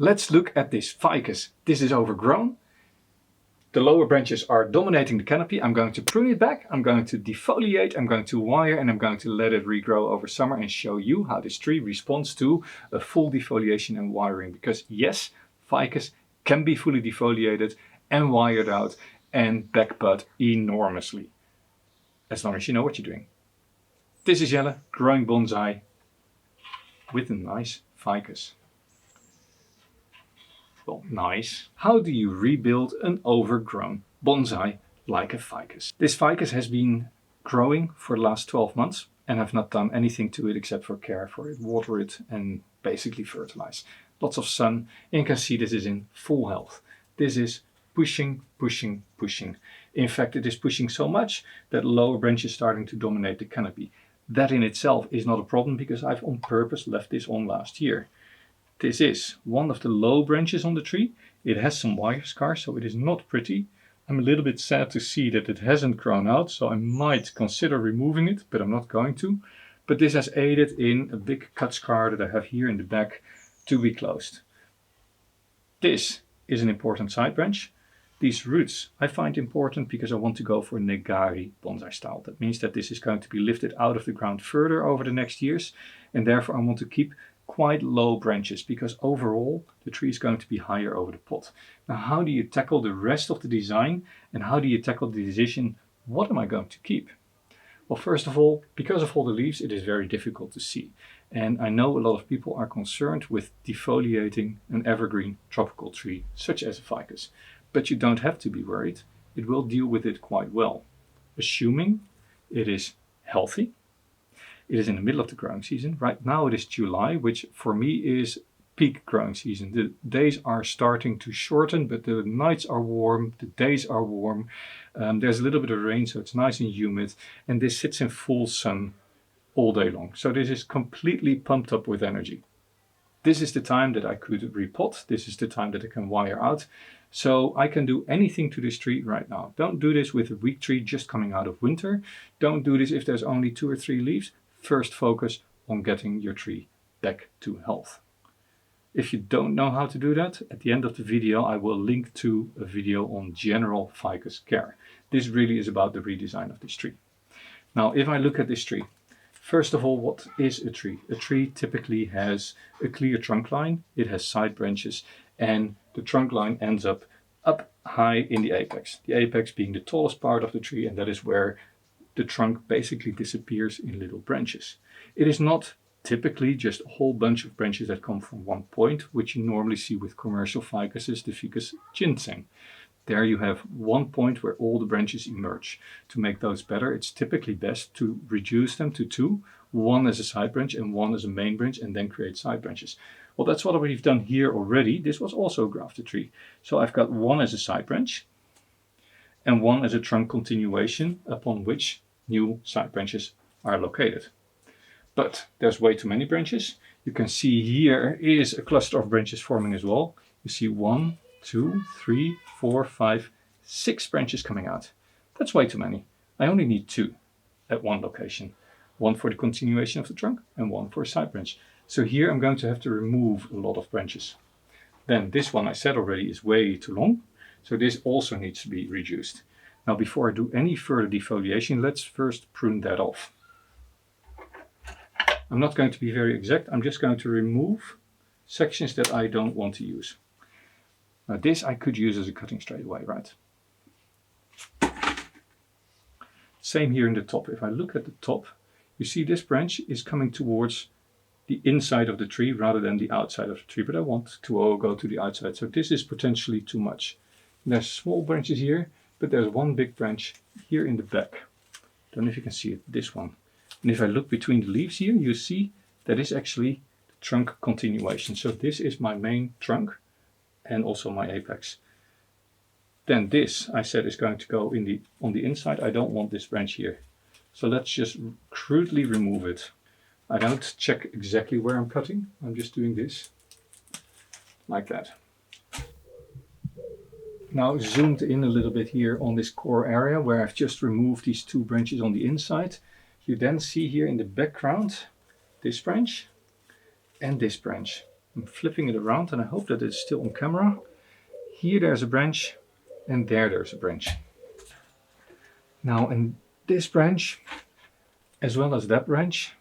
let's look at this ficus. This is overgrown. The lower branches are dominating the canopy. I'm going to prune it back, I'm going to defoliate, I'm going to wire, and I'm going to let it regrow over summer and show you how this tree responds to a full defoliation and wiring. Because yes, ficus can be fully defoliated and wired out and backbud enormously, as long as you know what you're doing. This is Jelle, growing bonsai with a nice ficus. Well, nice. How do you rebuild an overgrown bonsai like a ficus? This ficus has been growing for the last 12 months and I've not done anything to it except for care for it, water it and basically fertilize. Lots of sun, and you can see this is in full health. This is pushing. In fact, it is pushing so much that lower branches starting to dominate the canopy. That in itself is not a problem because I've on purpose left this on last year. This is one of the low branches on the tree. It has some wire scars, so it is not pretty. I'm a little bit sad to see that it hasn't grown out, so I might consider removing it, but I'm not going to. But this has aided in a big cut scar that I have here in the back to be closed. This is an important side branch. These roots I find important because I want to go for negari bonsai style. That means that this is going to be lifted out of the ground further over the next years, and therefore I want to keep quite low branches because overall the tree is going to be higher over the pot. Now, how do you tackle the rest of the design and how do you tackle the decision, what am I going to keep? Well, first of all, because of all the leaves, it is very difficult to see. And I know a lot of people are concerned with defoliating an evergreen tropical tree such as a ficus, but you don't have to be worried. It will deal with it quite well, assuming it is healthy. It is in the middle of the growing season. Right now it is July, which for me is peak growing season. The days are starting to shorten, but the nights are warm, the days are warm. There's a little bit of rain, so it's nice and humid. And this sits in full sun all day long. So this is completely pumped up with energy. This is the time that I could repot. This is the time that I can wire out. So I can do anything to this tree right now. Don't do this with a weak tree just coming out of winter. Don't do this if there's only 2 or 3 leaves. First focus on getting your tree back to health. If you don't know how to do that, at the end of the video I will link to a video on general ficus care. This really is about the redesign of this tree. Now, if I look at this tree, first of all, what is a tree? A tree typically has a clear trunk line, it has side branches, and the trunk line ends up high in the apex. The apex being the tallest part of the tree, and that is where the trunk basically disappears in little branches. It is not typically just a whole bunch of branches that come from one point, which you normally see with commercial ficuses, the Ficus ginseng. There you have one point where all the branches emerge. To make those better, it's typically best to reduce them to 2, one as a side branch and one as a main branch, and then create side branches. Well, that's what we've done here already. This was also a grafted tree. So I've got one as a side branch and one as a trunk continuation upon which new side branches are located. But there's way too many branches. You can see here is a cluster of branches forming as well. You see 1, 2, 3, 4, 5, 6 branches coming out. That's way too many. I only need 2 at one location. One for the continuation of the trunk and one for a side branch. So here I'm going to have to remove a lot of branches. Then this one I said already is way too long. So this also needs to be reduced. Now, before I do any further defoliation, let's first prune that off. I'm not going to be very exact. I'm just going to remove sections that I don't want to use. Now, this I could use as a cutting straight away, right? Same here in the top. If I look at the top, you see this branch is coming towards the inside of the tree rather than the outside of the tree, but I want to go to the outside. So this is potentially too much. There's small branches here, but there's one big branch here in the back. Don't know if you can see it, this one. And if I look between the leaves here, you see that is actually the trunk continuation. So this is my main trunk and also my apex. Then this, I said, is going to go on the inside. I don't want this branch here. So let's just crudely remove it. I don't check exactly where I'm cutting. I'm just doing this, like that. Now zoomed in a little bit here on this core area where I've just removed these 2 branches on the inside. You then see here in the background this branch and this branch. I'm flipping it around and I hope that it's still on camera. Here there's a branch and there's a branch. Now in this branch, as well as that branch,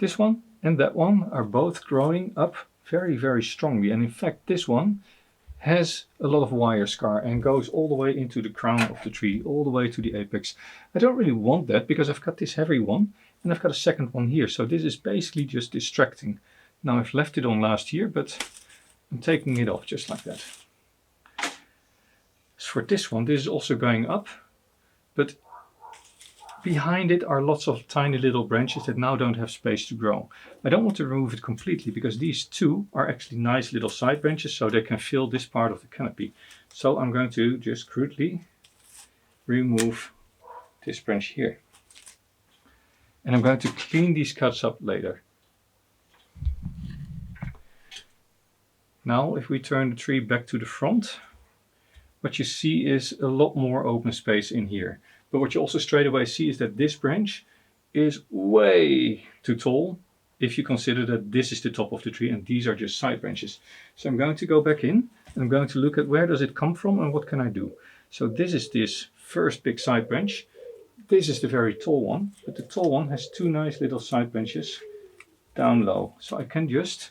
this one and that one are both growing up very, very strongly. And in fact, this one has a lot of wire scar and goes all the way into the crown of the tree, all the way to the apex. I don't really want that because I've got this heavy one and I've got a second one here. So this is basically just distracting. Now I've left it on last year, but I'm taking it off just like that. As for this one, this is also going up, but behind it are lots of tiny little branches that now don't have space to grow. I don't want to remove it completely because these two are actually nice little side branches so they can fill this part of the canopy. So I'm going to just crudely remove this branch here. And I'm going to clean these cuts up later. Now if we turn the tree back to the front, what you see is a lot more open space in here. But what you also straight away see is that this branch is way too tall if you consider that this is the top of the tree and these are just side branches. So I'm going to go back in and I'm going to look at where does it come from and what can I do. So this is this first big side branch. This is the very tall one, but the tall one has two nice little side branches down low. So I can just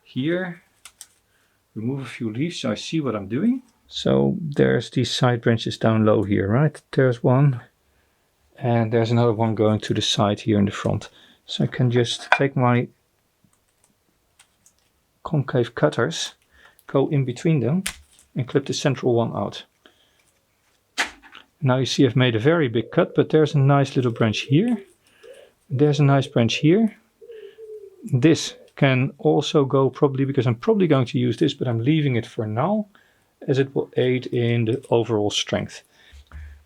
here remove a few leaves so I see what I'm doing. So there's these side branches down low here, right? There's one and there's another one going to the side here in the front. So I can just take my concave cutters, go in between them and clip the central one out. Now you see I've made a very big cut, but there's a nice little branch here. There's a nice branch here. This can also go probably, because I'm probably going to use this, but I'm leaving it for now, as it will aid in the overall strength.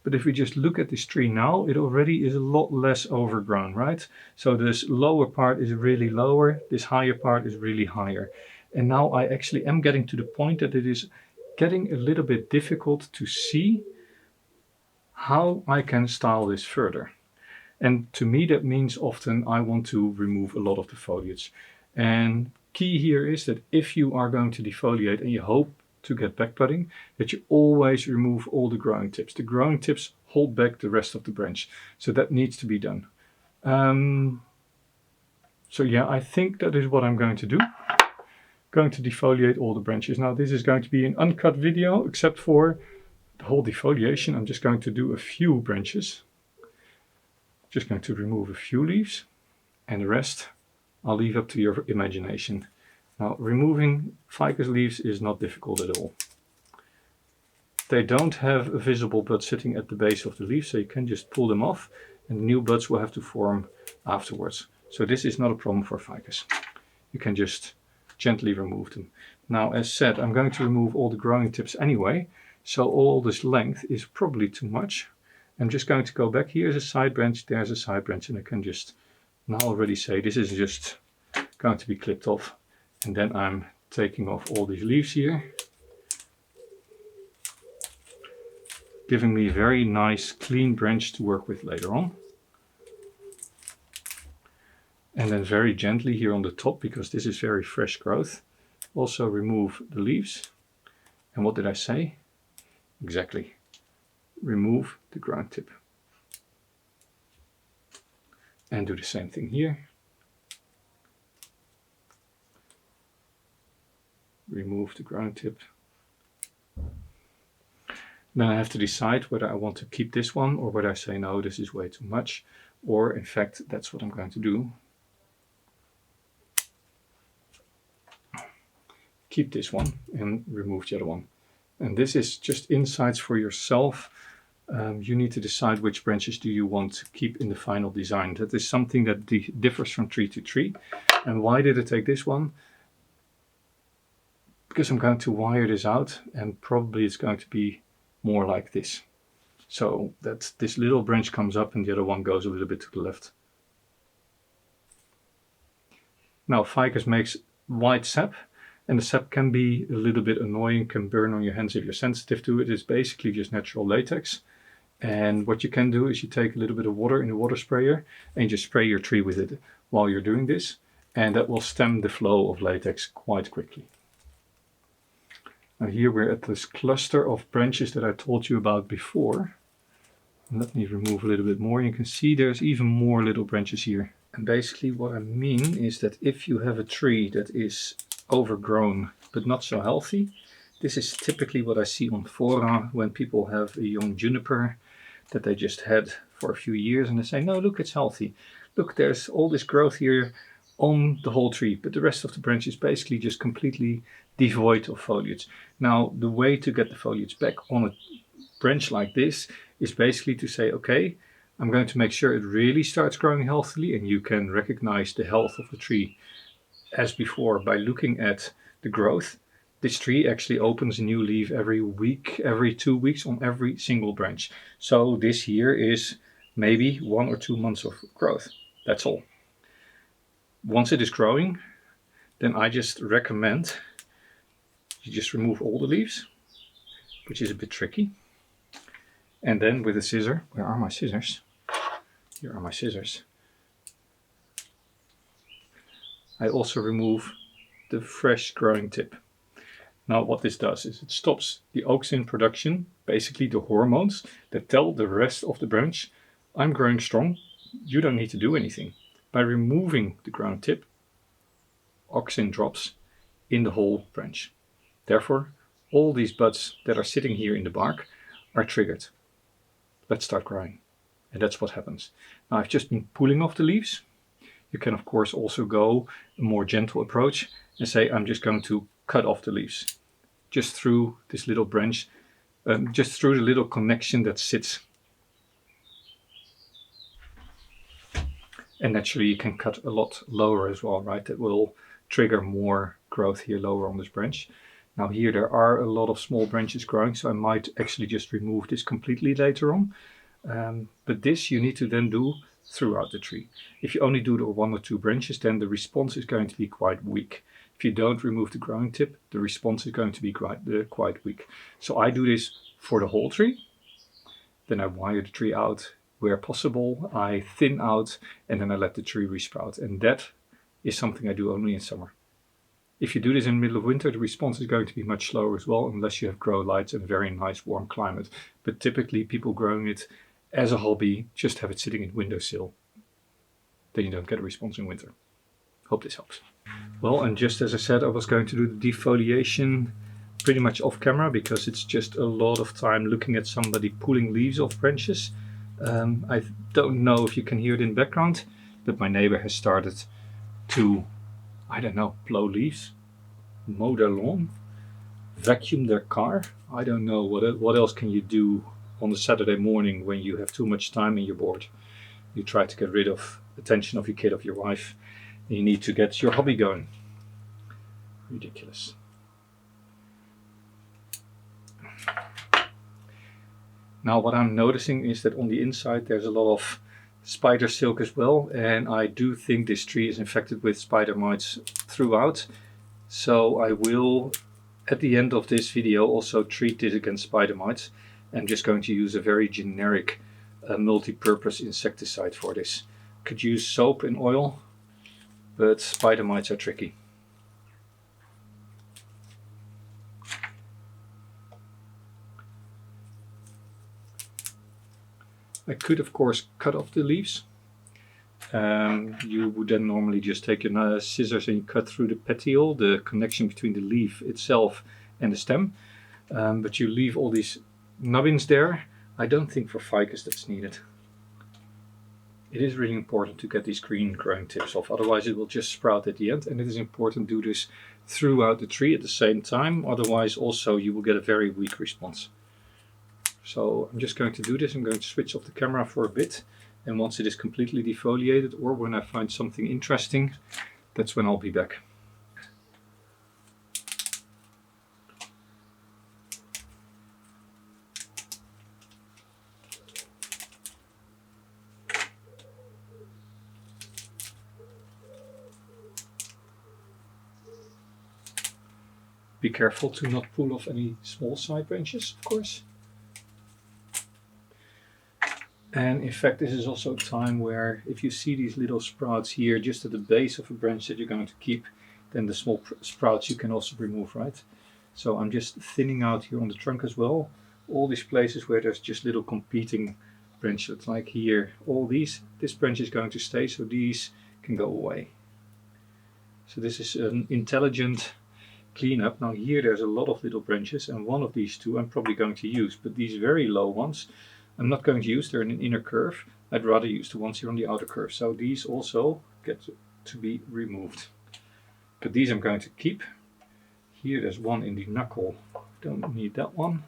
But if we just look at this tree now, it already is a lot less overgrown, right? So this lower part is really lower, this higher part is really higher. And now I actually am getting to the point that it is getting a little bit difficult to see how I can style this further. And to me that means often I want to remove a lot of the foliage. And key here is that if you are going to defoliate and you hope to get back budding, that you always remove all the growing tips. The growing tips hold back the rest of the branch. So that needs to be done. So yeah, I think that is what I'm going to do. Going to defoliate all the branches. Now this is going to be an uncut video, except for the whole defoliation. I'm just going to do a few branches. Just going to remove a few leaves and the rest I'll leave up to your imagination. Now, removing ficus leaves is not difficult at all. They don't have a visible bud sitting at the base of the leaf, so you can just pull them off and new buds will have to form afterwards. So this is not a problem for ficus. You can just gently remove them. Now, as said, I'm going to remove all the growing tips anyway, so all this length is probably too much. I'm just going to go back. Here's a side branch, there's a side branch, and I can just now already say this is just going to be clipped off. And then I'm taking off all these leaves here, giving me a very nice clean branch to work with later on. And then very gently here on the top, because this is very fresh growth, also remove the leaves. And what did I say? Exactly. Remove the growing tip. And do the same thing here. Remove the growing tip. Then I have to decide whether I want to keep this one or whether I say no, this is way too much, or in fact that's what I'm going to do. Keep this one and remove the other one. And this is just insights for yourself. You need to decide which branches do you want to keep in the final design. That is something that differs from tree to tree. And why did I take this one? Because I'm going to wire this out and probably it's going to be more like this. So that this little branch comes up and the other one goes a little bit to the left. Now ficus makes white sap, and the sap can be a little bit annoying, can burn on your hands if you're sensitive to it. It's basically just natural latex. And what you can do is you take a little bit of water in a water sprayer and you just spray your tree with it while you're doing this. and that will stem the flow of latex quite quickly. Now here we're at this cluster of branches that I told you about before. Let me remove a little bit more. You can see there's even more little branches here. And basically what I mean is that if you have a tree that is overgrown but not so healthy, this is typically what I see on fora when people have a young juniper that they just had for a few years and they say, no, look, it's healthy. Look, there's all this growth here on the whole tree, but the rest of the branch is basically just completely devoid of foliage. Now, the way to get the foliage back on a branch like this is basically to say, okay, I'm going to make sure it really starts growing healthily, and you can recognize the health of the tree as before by looking at the growth. This tree actually opens a new leaf every week, every 2 weeks on every single branch. So this here is maybe 1 or 2 months of growth. That's all. Once it is growing, then I just recommend you just remove all the leaves, which is a bit tricky. And then with a scissor, where are my scissors? Here are my scissors. I also remove the fresh growing tip. Now what this does is it stops the auxin production, basically the hormones that tell the rest of the branch, I'm growing strong, you don't need to do anything. By removing the growing tip, auxin drops in the whole branch. Therefore, all these buds that are sitting here in the bark are triggered. Let's start growing. And that's what happens. Now I've just been pulling off the leaves. You can of course also go a more gentle approach and say, I'm just going to cut off the leaves. Just through this little branch, just through the little connection that sits. And naturally you can cut a lot lower as well, right? That will trigger more growth here lower on this branch. Now here there are a lot of small branches growing, so I might actually just remove this completely later on. But this you need to then do throughout the tree. If you only do the 1 or 2 branches, then the response is going to be quite weak. If you don't remove the growing tip, the response is going to be quite weak. So I do this for the whole tree. Then I wire the tree out where possible. I thin out and then I let the tree resprout. And that is something I do only in summer. If you do this in the middle of winter, the response is going to be much slower as well, unless you have grow lights and a very nice warm climate. But typically people growing it as a hobby just have it sitting in windowsill. Then you don't get a response in winter. Hope this helps. Well, and just as I said, I was going to do the defoliation pretty much off camera because it's just a lot of time looking at somebody pulling leaves off branches. I don't know if you can hear it in the background, but my neighbor has started to, I don't know, blow leaves, mow their lawn, vacuum their car. I don't know, what else can you do on a Saturday morning when you have too much time and you're bored? You try to get rid of attention of your kid, of your wife, and you need to get your hobby going. Ridiculous. Now what I'm noticing is that on the inside there's a lot of spider silk as well, and I do think this tree is infected with spider mites throughout. So I will, at the end of this video, also treat this against spider mites. I'm just going to use a very generic multi-purpose insecticide for this. Could use soap and oil, but spider mites are tricky. I could of course cut off the leaves. You would then normally just take your scissors and you cut through the petiole, the connection between the leaf itself and the stem. But you leave all these nubbins there. I don't think for ficus that's needed. It is really important to get these green growing tips off, otherwise it will just sprout at the end, and it is important to do this throughout the tree at the same time, otherwise also you will get a very weak response. So I'm just going to do this. I'm going to switch off the camera for a bit, and once it is completely defoliated or when I find something interesting, that's when I'll be back. Be careful to not pull off any small side branches, of course. And in fact, this is also a time where if you see these little sprouts here just at the base of a branch that you're going to keep, then the small sprouts you can also remove, right? So I'm just thinning out here on the trunk as well. All these places where there's just little competing branches, like here, all these, this branch is going to stay, so these can go away. So this is an intelligent cleanup. Now here there's a lot of little branches, and one of these two I'm probably going to use, but these very low ones I'm not going to use. They're in an inner curve. I'd rather use the ones here on the outer curve. So these also get to be removed. But these I'm going to keep. Here there's one in the knuckle. Don't need that one.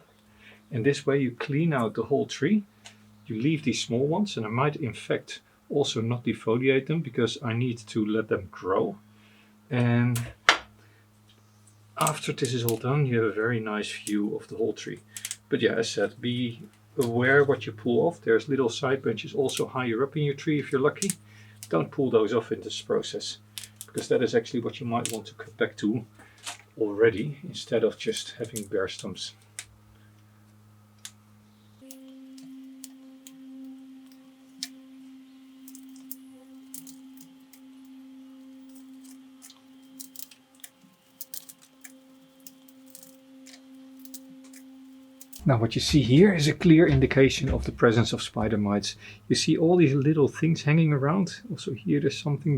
And this way you clean out the whole tree. You leave these small ones, and I might in fact also not defoliate them because I need to let them grow. And after this is all done, you have a very nice view of the whole tree. But yeah, as said, be aware what you pull off. There's little side branches also higher up in your tree if you're lucky. Don't pull those off in this process, because that is actually what you might want to cut back to already instead of just having bare stumps. Now what you see here is a clear indication of the presence of spider mites. You see all these little things hanging around. Also here there's something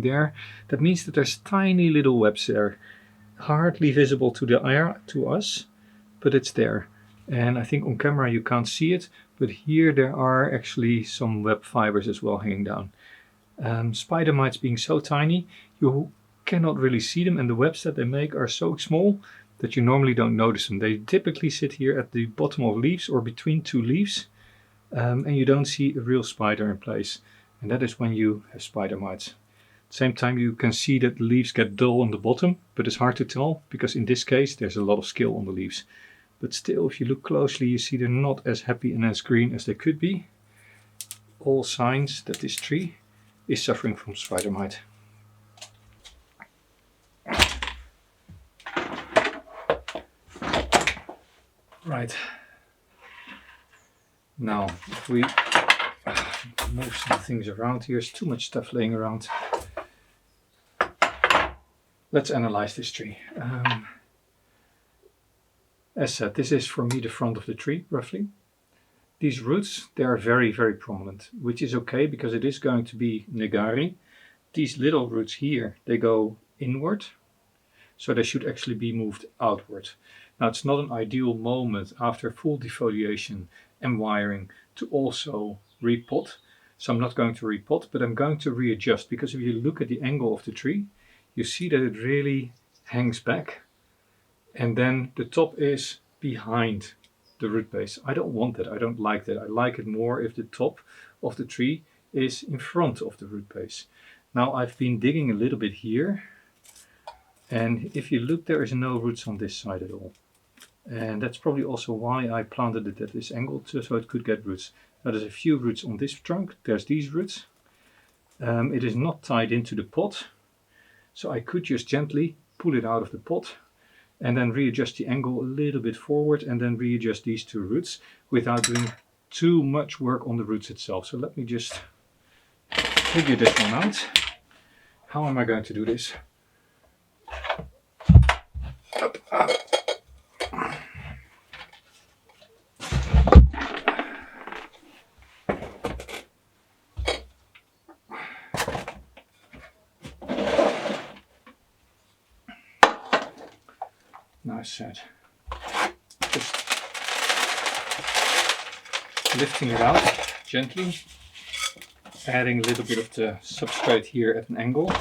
there. That means that there's tiny little webs there. Hardly visible to the eye, to us, but it's there. And I think on camera you can't see it, but here there are actually some web fibers as well hanging down. Spider mites being so tiny, you cannot really see them, and the webs that they make are so small that you normally don't notice them. They typically sit here at the bottom of leaves or between two leaves, and you don't see a real spider in place. And that is when you have spider mites. At the same time, you can see that the leaves get dull on the bottom, but it's hard to tell because in this case there's a lot of scale on the leaves. But still, if you look closely, you see they're not as happy and as green as they could be. All signs that this tree is suffering from spider mite. Right, now if we move some things around, here's too much stuff laying around. Let's analyze this tree. As said, this is for me the front of the tree, roughly. These roots, they are very, very prominent, which is okay because it is going to be negari. These little roots here, they go inward, so they should actually be moved outward. Now it's not an ideal moment after full defoliation and wiring to also repot. So I'm not going to repot, but I'm going to readjust, because if you look at the angle of the tree, you see that it really hangs back, and then the top is behind the root base. I don't want that. I don't like that. I like it more if the top of the tree is in front of the root base. Now I've been digging a little bit here, and if you look, there is no roots on this side at all. And that's probably also why I planted it at this angle, so it could get roots. Now there's a few roots on this trunk. There's these roots. It is not tied into the pot, so I could just gently pull it out of the pot and then readjust the angle a little bit forward and then readjust these two roots without doing too much work on the roots itself. So let me just figure this one out. How am I going to do this? Up, up. Nice set. Just lifting it out gently, adding a little bit of the substrate here at an angle,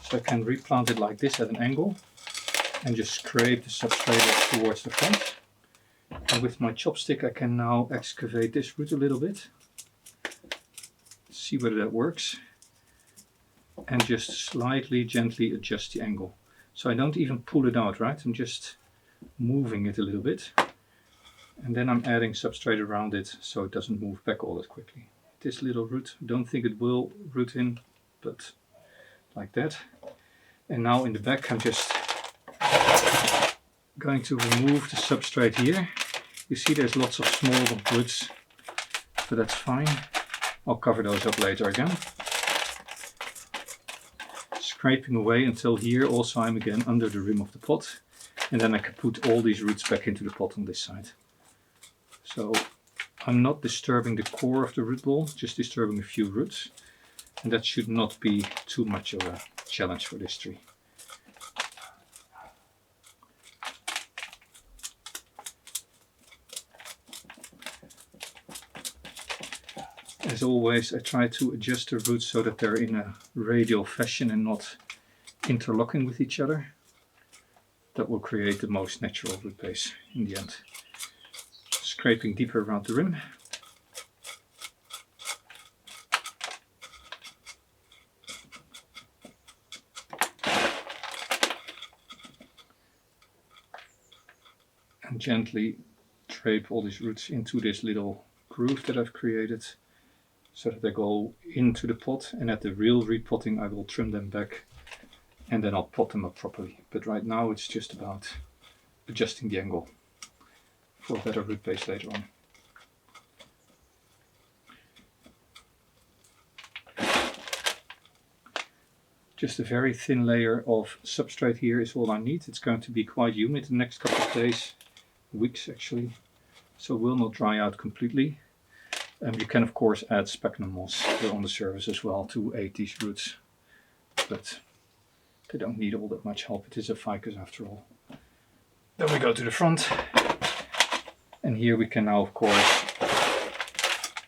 so I can replant it like this at an angle, and just scrape the substrate towards the front. And with my chopstick I can now excavate this root a little bit, see whether that works, and just slightly gently adjust the angle. So I don't even pull it out, right? I'm just moving it a little bit, and then I'm adding substrate around it so it doesn't move back all that quickly. This little root, don't think it will root in, but like that. And now in the back I'm just going to remove the substrate here. You see there's lots of small roots, but that's fine. I'll cover those up later again. Scraping away until here also I'm again under the rim of the pot. And then I can put all these roots back into the pot on this side. So I'm not disturbing the core of the root ball, just disturbing a few roots. And that should not be too much of a challenge for this tree. As always, I try to adjust the roots so that they're in a radial fashion and not interlocking with each other. That will create the most natural root base in the end. Scraping deeper around the rim. And gently drape all these roots into this little groove that I've created, so that they go into the pot, and at the real repotting I will trim them back and then I'll pot them up properly. But right now it's just about adjusting the angle for a better root base later on. Just a very thin layer of substrate here is all I need. It's going to be quite humid the next couple of days, weeks actually, so it will not dry out completely. You can of course add sphagnum moss on the surface as well to aid these roots, but they don't need all that much help. It is a ficus after all. Then we go to the front, and here we can now of course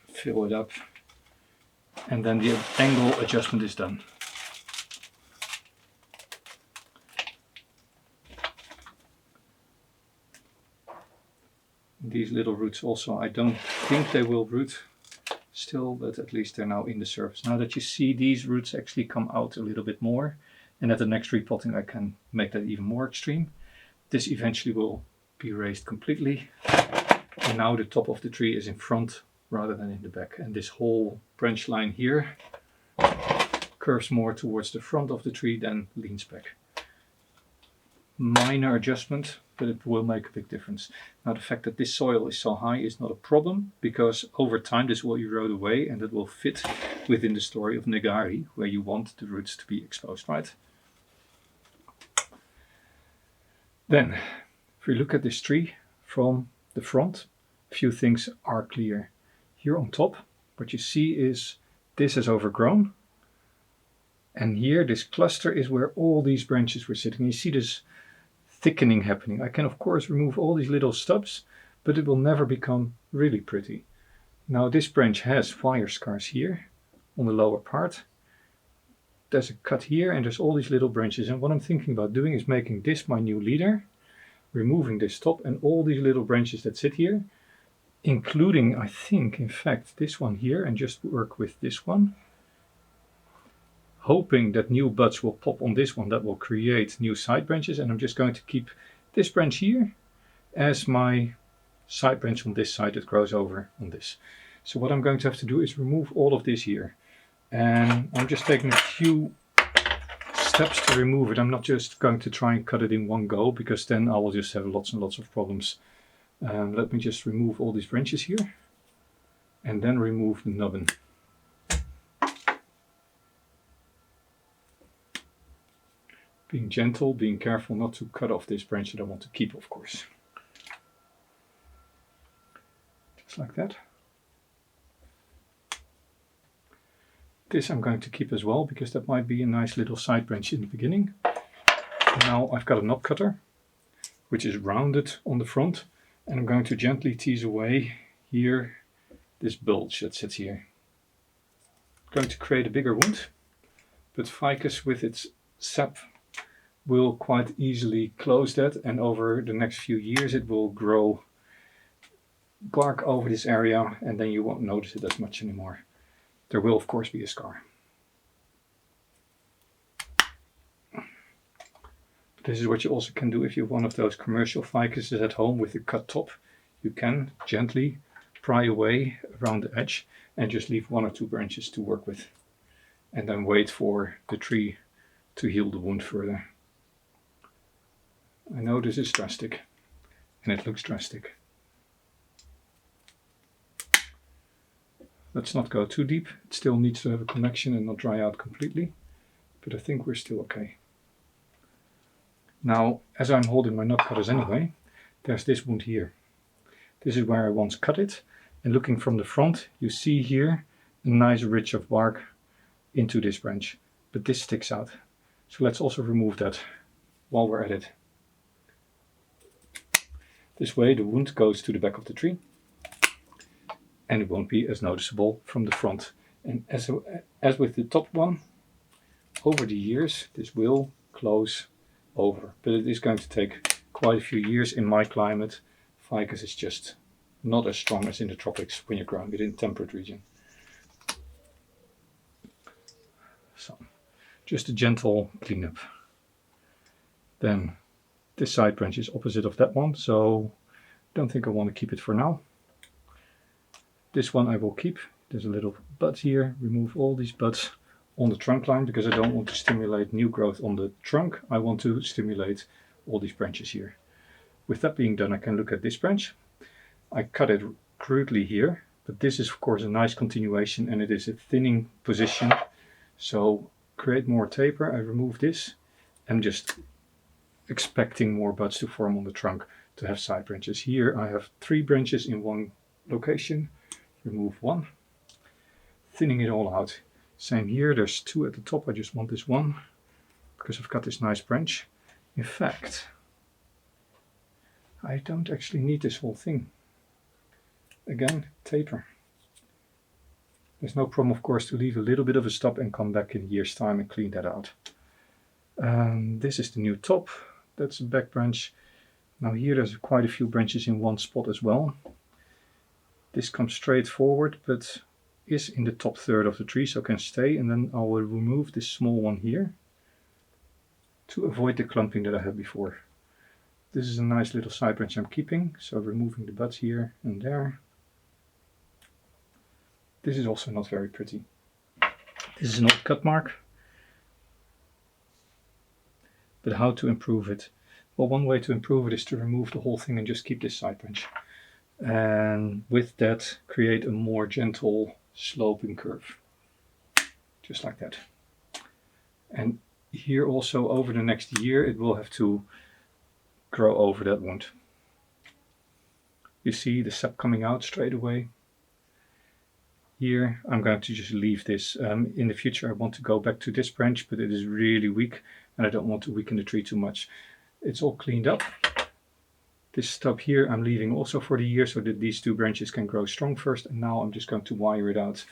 fill it up, and then the angle adjustment is done. These little roots also, I don't think they will root still, but at least they're now in the surface. Now that you see these roots actually come out a little bit more, and at the next repotting I can make that even more extreme. This eventually will be raised completely, and now the top of the tree is in front rather than in the back, and this whole branch line here curves more towards the front of the tree than leans back. Minor adjustment, but it will make a big difference. Now the fact that this soil is so high is not a problem, because over time this will erode away and it will fit within the story of Negari, where you want the roots to be exposed, right? Then, if we look at this tree from the front, a few things are clear. Here on top, what you see is this is overgrown, and here this cluster is where all these branches were sitting. You see this thickening happening. I can of course remove all these little stubs, but it will never become really pretty. Now this branch has fire scars here on the lower part. There's a cut here and there's all these little branches, and what I'm thinking about doing is making this my new leader, removing this top and all these little branches that sit here, including I think in fact this one here, and just work with this one, hoping that new buds will pop on this one that will create new side branches. And I'm just going to keep this branch here as my side branch on this side that grows over on this. So what I'm going to have to do is remove all of this here, and I'm just taking a few steps to remove it. I'm not just going to try and cut it in one go, because then I will just have lots and lots of problems. Let me just remove all these branches here and then remove the nubbin. Being gentle, being careful not to cut off this branch that I want to keep, of course. Just like that. This I'm going to keep as well, because that might be a nice little side branch in the beginning. Now I've got a knob cutter, which is rounded on the front, and I'm going to gently tease away here this bulge that sits here. I'm going to create a bigger wound, but ficus with its sap will quite easily close that, and over the next few years it will grow bark over this area, and then you won't notice it as much anymore. There will of course be a scar. This is what you also can do if you have one of those commercial ficuses at home with a cut top. You can gently pry away around the edge and just leave one or two branches to work with, and then wait for the tree to heal the wound further. I know this is drastic, and it looks drastic. Let's not go too deep. It still needs to have a connection and not dry out completely, but I think we're still okay. Now, as I'm holding my nut cutters anyway, there's this wound here. This is where I once cut it, and looking from the front, you see here a nice ridge of bark into this branch, but this sticks out. So let's also remove that while we're at it. This way the wound goes to the back of the tree, and it won't be as noticeable from the front. And as with the top one, over the years this will close over, but it is going to take quite a few years in my climate. Ficus is just not as strong as in the tropics when you're growing it in temperate region. So just a gentle cleanup. Then this side branch is opposite of that one, so don't think I want to keep it for now. This one I will keep. There's a little bud here. Remove all these buds on the trunk line because I don't want to stimulate new growth on the trunk. I want to stimulate all these branches here. With that being done, I can look at this branch. I cut it crudely here, but this is of course a nice continuation and it is a thinning position. So create more taper. I remove this. I'm just expecting more buds to form on the trunk to have side branches. Here I have 3 branches in one location. Remove one, thinning it all out. Same here, there's 2 at the top. I just want this one because I've got this nice branch. In fact, I don't actually need this whole thing. Again, taper. There's no problem, of course, to leave a little bit of a stop and come back in a year's time and clean that out. This is the new top. That's the back branch. Now here there's quite a few branches in one spot as well. This comes straight forward, but is in the top third of the tree, so can stay. And then I will remove this small one here to avoid the clumping that I had before. This is a nice little side branch I'm keeping, so removing the buds here and there. This is also not very pretty. This is an old cut mark. But how to improve it? Well, one way to improve it is to remove the whole thing and just keep this side branch. And with that, create a more gentle sloping curve. Just like that. And here also over the next year, it will have to grow over that wound. You see the sap coming out straight away. Here, I'm going to just leave this. In the future, I want to go back to this branch, but it is really weak and I don't want to weaken the tree too much. It's all cleaned up. This stub here I'm leaving also for the year so that these 2 branches can grow strong first, and now I'm just going to wire it out,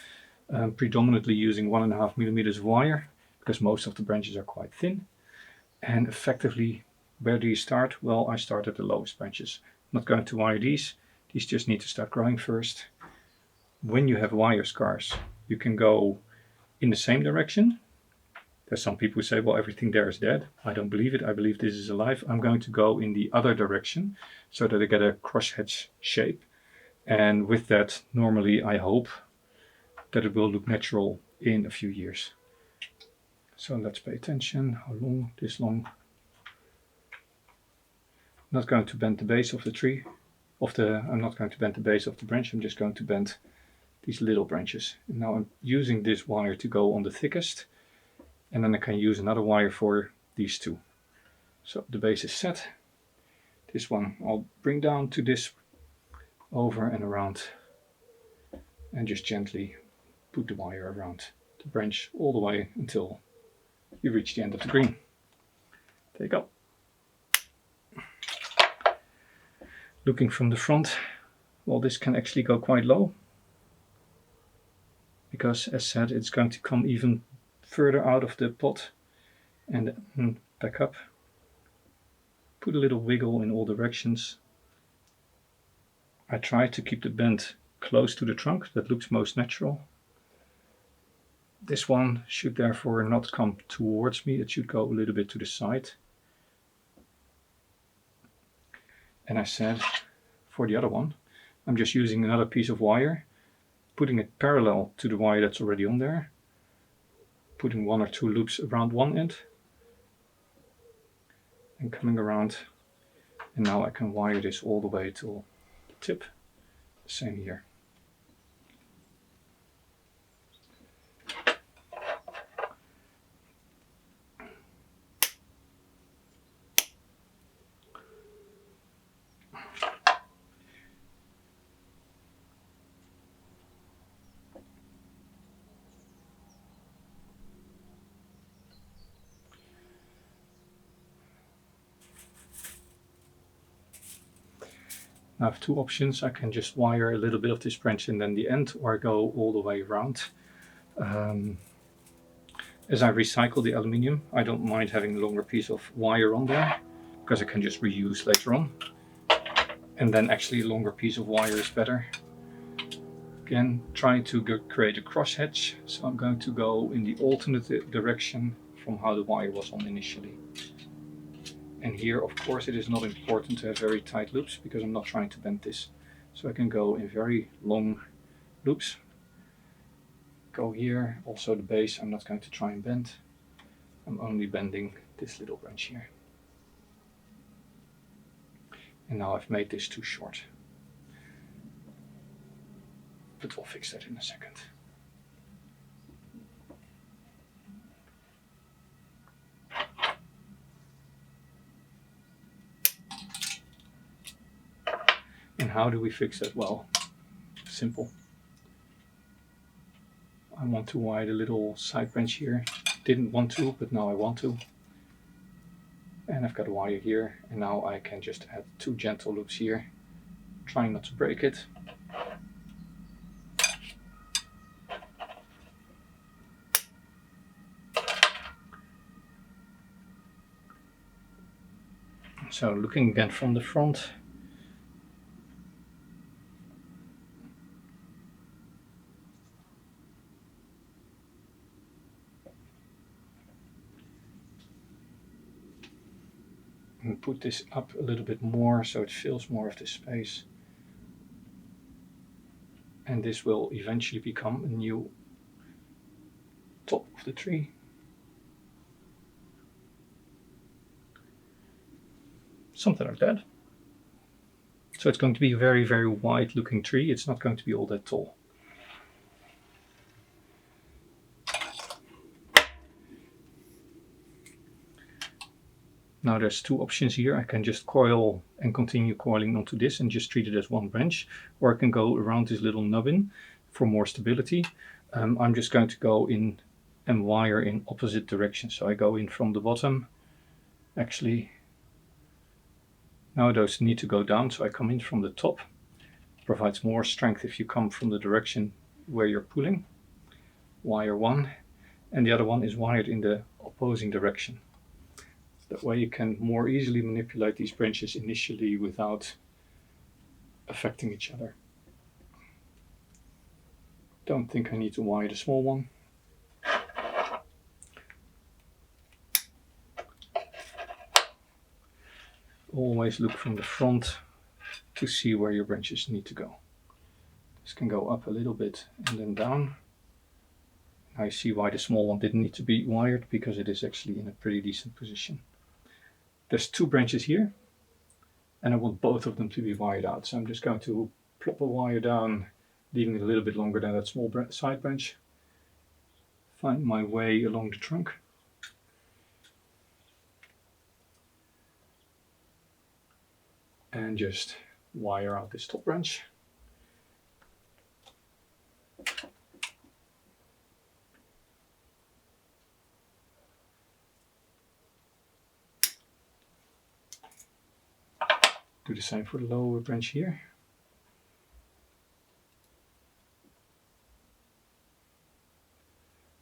predominantly using 1.5 millimeters of wire because most of the branches are quite thin. And effectively, where do you start? Well, I start at the lowest branches. I'm not going to wire these just need to start growing first. When you have wire scars, you can go in the same direction. There's some people who say, well, everything there is dead. I don't believe it. I believe this is alive. I'm going to go in the other direction so that I get a crosshatch shape. And with that, normally I hope that it will look natural in a few years. So let's pay attention. How long? This long. I'm not going to bend the base of the tree. I'm not going to bend the base of the branch. I'm just going to bend these little branches. And now I'm using this wire to go on the thickest. And then I can use another wire for these 2. So the base is set. This one I'll bring down to this, over and around, and just gently put the wire around the branch all the way until you reach the end of the green. There you go. Looking from the front, well, this can actually go quite low because, as said, it's going to come even further out of the pot and back up. Put a little wiggle in all directions. I try to keep the bend close to the trunk. That looks most natural. This one should therefore not come towards me. It should go a little bit to the side. And I said, for the other one, I'm just using another piece of wire, putting it parallel to the wire that's already on there, putting 1 or 2 loops around one end, and coming around. And now I can wire this all the way to the tip. Same here. I have two options. I can just wire a little bit of this branch and then the end, or go all the way around. As I recycle the aluminium, I don't mind having a longer piece of wire on there, because I can just reuse later on. And then actually a longer piece of wire is better. Again, trying to create a cross hatch, so I'm going to go in the alternate direction from how the wire was on initially. And here, of course, it is not important to have very tight loops, because I'm not trying to bend this. So I can go in very long loops. Go here, also the base I'm not going to try and bend. I'm only bending this little branch here. And now I've made this too short. But we'll fix that in a second. And how do we fix that? Well, simple. I want to wire the little side branch here. Didn't want to, but now I want to. And I've got a wire here, and now I can just add two gentle loops here, trying not to break it. So looking again from the front, and put this up a little bit more so it fills more of the space. And this will eventually become a new top of the tree. Something like that. So it's going to be a very, very wide looking tree. It's not going to be all that tall. Now there's two options here. I can just coil and continue coiling onto this and just treat it as one branch, or I can go around this little nubbin for more stability. I'm just going to go in and wire in opposite directions. So I go in from the bottom. Actually, now those need to go down, so I come in from the top. Provides more strength if you come from the direction where you're pulling. Wire one, and the other one is wired in the opposing direction. That way you can more easily manipulate these branches initially without affecting each other. Don't think I need to wire the small one. Always look from the front to see where your branches need to go. This can go up a little bit and then down. Now you see why the small one didn't need to be wired, because it is actually in a pretty decent position. There's two branches here, and I want both of them to be wired out. So I'm just going to plop a wire down, leaving it a little bit longer than that small side branch. Find my way along the trunk. And just wire out this top branch. Do the same for the lower branch here.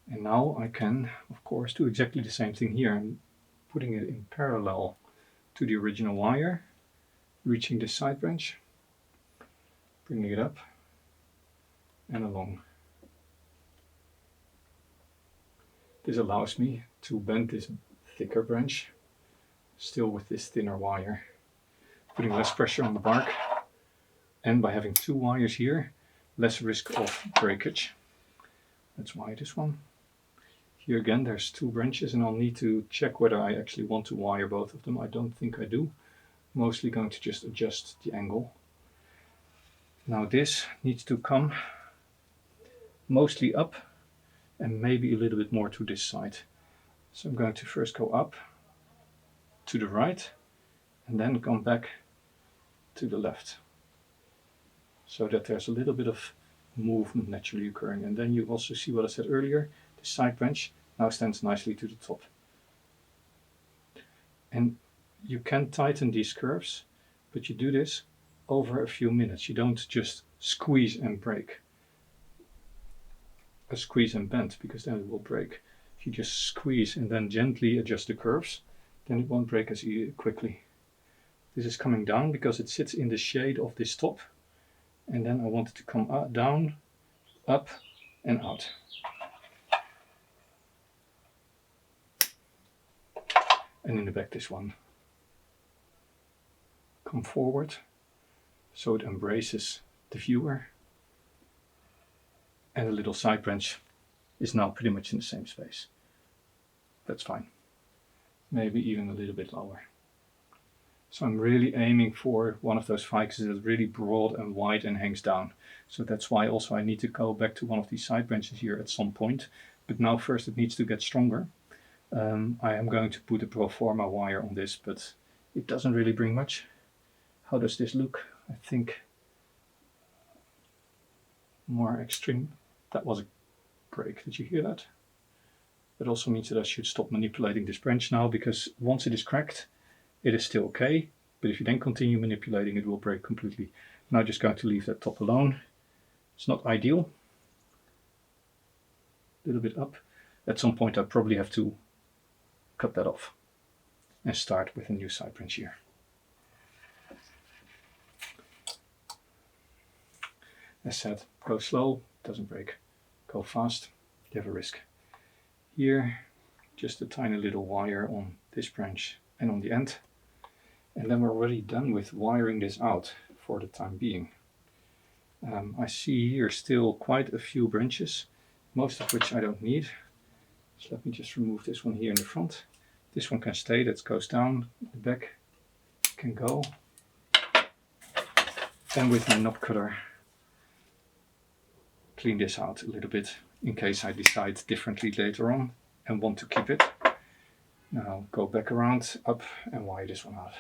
And now I can, of course, do exactly the same thing here. I'm putting it in parallel to the original wire, reaching the side branch, bringing it up and along. This allows me to bend this thicker branch, still with this thinner wire, putting less pressure on the bark, and by having two wires here, less risk of breakage. Let's wire this one. Here again there's two branches, and I'll need to check whether I actually want to wire both of them. I don't think I do. Mostly going to just adjust the angle. Now this needs to come mostly up and maybe a little bit more to this side. So I'm going to first go up to the right and then come back to the left, so that there's a little bit of movement naturally occurring. And then you also see what I said earlier, the side branch now stands nicely to the top. And you can tighten these curves, but you do this over a few minutes. You don't just squeeze and break. Squeeze and bend, because then it will break. If you just squeeze and then gently adjust the curves, then it won't break as quickly. This is coming down because it sits in the shade of this top, and then I want it to come down, up and out. And in the back this one. Come forward so it embraces the viewer. And the little side branch is now pretty much in the same space. That's fine. Maybe even a little bit lower. So I'm really aiming for one of those ficuses that's really broad and wide and hangs down. So that's why also I need to go back to one of these side branches here at some point. But now first it needs to get stronger. I am going to put a pro forma wire on this, but it doesn't really bring much. How does this look? I think more extreme. That was a break. Did you hear that? That also means that I should stop manipulating this branch now, because once it is cracked, it is still okay. But if you then continue manipulating, it will break completely. I'm now just going to leave that top alone. It's not ideal. A little bit up. At some point I probably have to cut that off and start with a new side branch here. As said, go slow, doesn't break. Go fast, you have a risk. Here, just a tiny little wire on this branch and on the end. And then we're already done with wiring this out for the time being. I see here still quite a few branches, most of which I don't need. So let me just remove this one here in the front. This one can stay, that goes down. The back can go. Then with my knob cutter, clean this out a little bit in case I decide differently later on and want to keep it. Now go back around, up and wire this one out.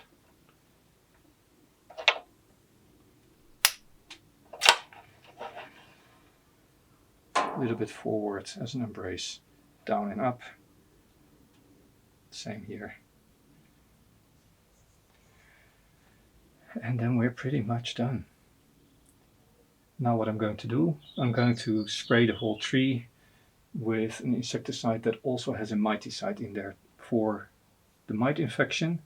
A little bit forward as an embrace, down and up. Same here. And then we're pretty much done. Now what I'm going to do, I'm going to spray the whole tree with an insecticide that also has a miticide in there for the mite infection.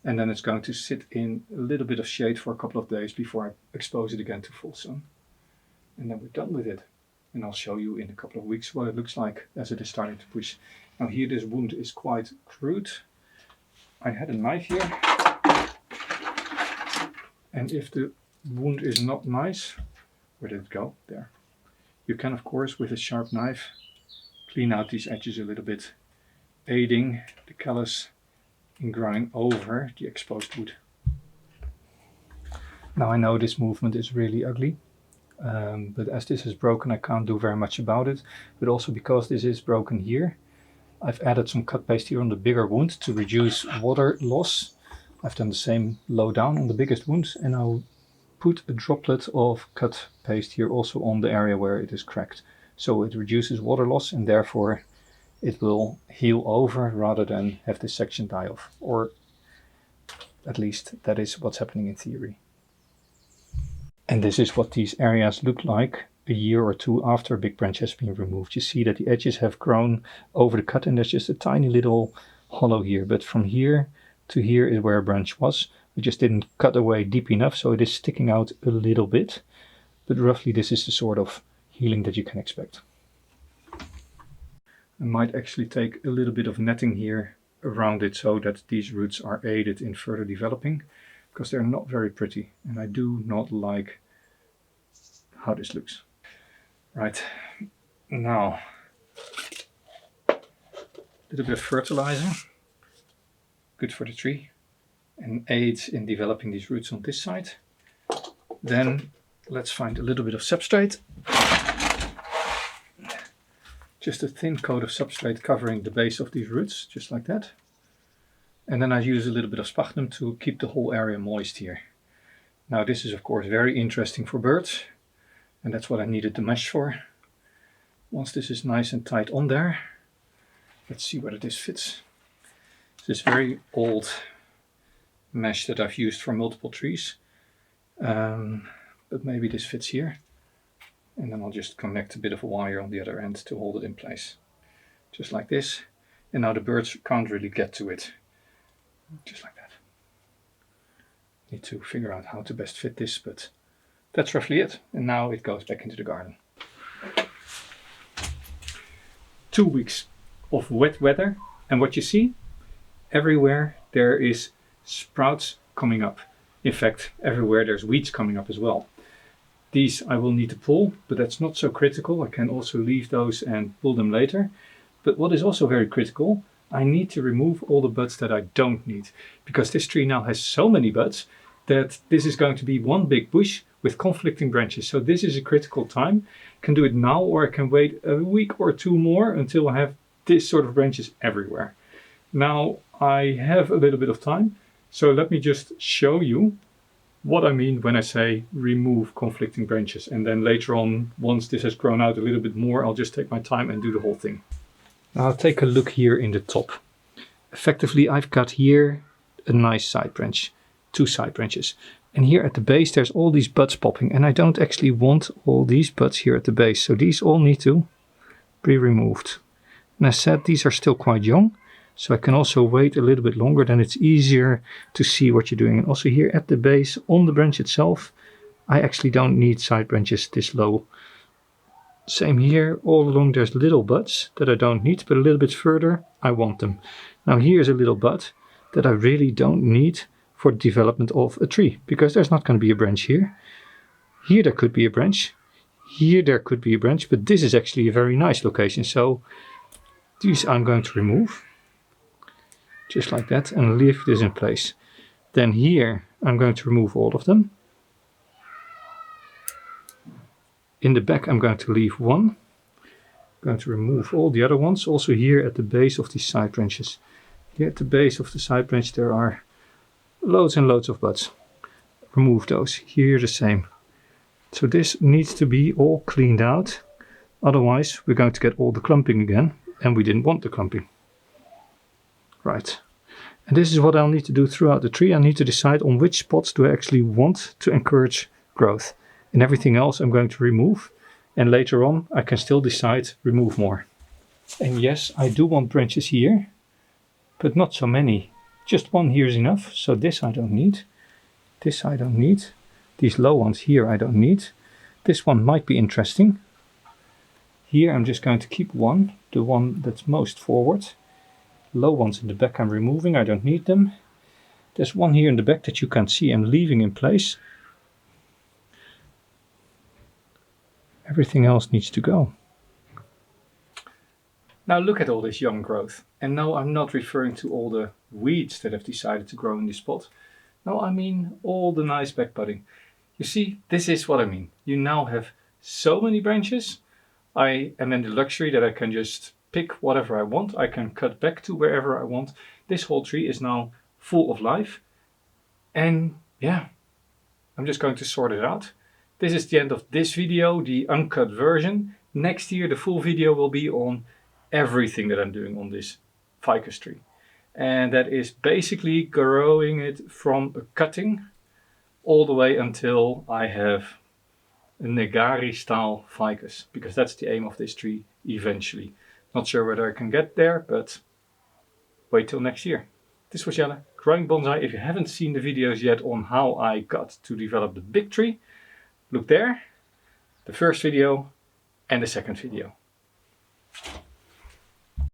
And then it's going to sit in a little bit of shade for a couple of days before I expose it again to full sun. And then we're done with it. And I'll show you in a couple of weeks what it looks like as it is starting to push. Now here this wound is quite crude. I had a knife here. And if the wound is not nice, where did it go? There. You can of course with a sharp knife clean out these edges a little bit, aiding the callus in growing over the exposed wood. Now I know this movement is really ugly. But as this is broken, I can't do very much about it. But also because this is broken here, I've added some cut paste here on the bigger wound to reduce water loss. I've done the same low down on the biggest wound, and I'll put a droplet of cut paste here also on the area where it is cracked. So it reduces water loss and therefore it will heal over rather than have this section die off. Or at least that is what's happening in theory. And this is what these areas look like a year or two after a big branch has been removed. You see that the edges have grown over the cut and there's just a tiny little hollow here. But from here to here is where a branch was. We just didn't cut away deep enough, so it is sticking out a little bit. But roughly this is the sort of healing that you can expect. I might actually take a little bit of netting here around it so that these roots are aided in further developing, because they're not very pretty and I do not like how this looks. Right, now a little bit of fertilizer, good for the tree and aids in developing these roots on this side. Then let's find a little bit of substrate. Just a thin coat of substrate covering the base of these roots, just like that. And then I use a little bit of sphagnum to keep the whole area moist here. Now this is of course very interesting for birds, and that's what I needed the mesh for. Once this is nice and tight on there, let's see whether this fits. This is very old mesh that I've used for multiple trees. But maybe this fits here. And then I'll just connect a bit of a wire on the other end to hold it in place. Just like this. And now the birds can't really get to it. Just like that. Need to figure out how to best fit this, but that's roughly it. And now it goes back into the garden. 2 weeks of wet weather, and what you see, everywhere there is sprouts coming up. In fact, everywhere there's weeds coming up as well. These I will need to pull, but that's not so critical. I can also leave those and pull them later. But what is also very critical, I need to remove all the buds that I don't need, because this tree now has so many buds that this is going to be one big bush with conflicting branches. So this is a critical time. I can do it now, or I can wait a week or two more until I have this sort of branches everywhere. Now I have a little bit of time, so let me just show you what I mean when I say remove conflicting branches. And then later on, once this has grown out a little bit more, I'll just take my time and do the whole thing. Now I'll take a look here in the top. Effectively, I've got here a nice side branch, 2 side branches. And here at the base, there's all these buds popping, and I don't actually want all these buds here at the base. So these all need to be removed. And as said, these are still quite young. So I can also wait a little bit longer, then it's easier to see what you're doing. And also here at the base, on the branch itself, I actually don't need side branches this low. Same here, all along there's little buds that I don't need, but a little bit further, I want them. Now here's a little bud that I really don't need for the development of a tree, because there's not going to be a branch here. Here there could be a branch. Here there could be a branch, but this is actually a very nice location. So these I'm going to remove. Just like that, and leave this in place. Then here I'm going to remove all of them. In the back I'm going to leave one. I'm going to remove all the other ones, also here at the base of these side branches. Here at the base of the side branch there are loads and loads of buds. Remove those. Here the same. So this needs to be all cleaned out, otherwise we're going to get all the clumping again, and we didn't want the clumping. Right, and this is what I'll need to do throughout the tree. I need to decide on which spots do I actually want to encourage growth. And everything else I'm going to remove. And later on I can still decide remove more. And yes, I do want branches here, but not so many. Just one here is enough. So this I don't need. This I don't need. These low ones here I don't need. This one might be interesting. Here I'm just going to keep one, the one that's most forward. Low ones in the back I'm removing, I don't need them. There's one here in the back that you can't see, I'm leaving in place. Everything else needs to go. Now look at all this young growth. And no, I'm not referring to all the weeds that have decided to grow in this spot. No, I mean all the nice back budding. You see, this is what I mean. You now have so many branches. I am in the luxury that I can just pick whatever I want. I can cut back to wherever I want. This whole tree is now full of life. And yeah, I'm just going to sort it out. This is the end of this video, the uncut version. Next year the full video will be on everything that I'm doing on this ficus tree. And that is basically growing it from a cutting all the way until I have a negari style ficus, because that's the aim of this tree eventually. Not sure whether I can get there, but wait till next year. This was Jelle, growing bonsai. If you haven't seen the videos yet on how I got to develop the big tree, look there, the first video and the second video.